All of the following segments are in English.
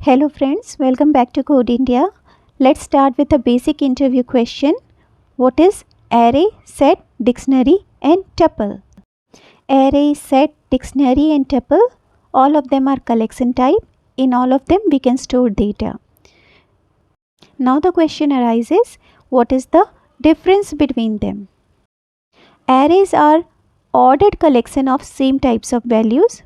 Hello friends, welcome back to Code India. Let's start with a basic interview question. What is array, set, dictionary and tuple? Array, set, dictionary and tuple, all of them are collection type. In all of them we can store data. Now the question arises, what is the difference between them? Arrays are ordered collection of same types of values,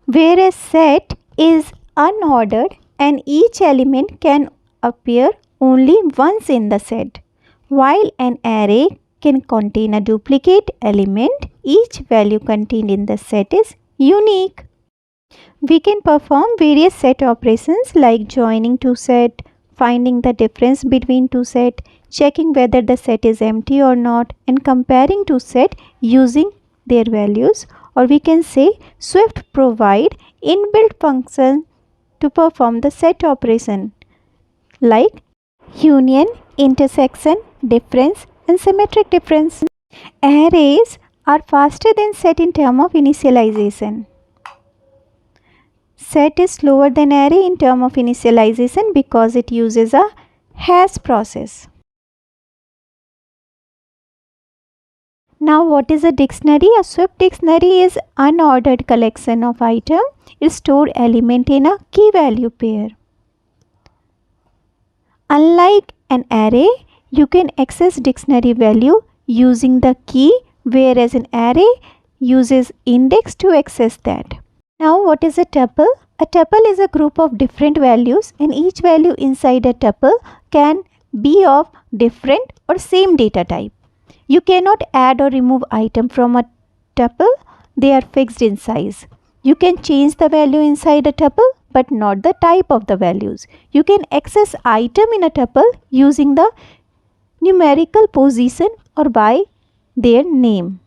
whereas set is unordered and each element can appear only once in the set. While an array can contain a duplicate element, each value contained in the set is unique. We can perform various set operations like joining two sets, finding the difference between two sets, checking whether the set is empty or not, and comparing two sets using their values. Or we can say Swift provide inbuilt function to perform the set operation like union, intersection, difference and symmetric difference. Arrays are faster than set in terms of initialization. Set is slower than array in terms of initialization because it uses a hash process. Now what is a dictionary? A Swift dictionary is unordered collection of items. It stores element in a key value pair. Unlike an array, you can access dictionary value using the key, whereas an array uses index to access that. Now what is a tuple? A tuple is a group of different values and each value inside a tuple can be of different or same data type. You cannot add or remove item from a tuple. They are fixed in size. You can change the value inside a tuple but not the type of the values. You can access item in a tuple using the numerical position or by their name.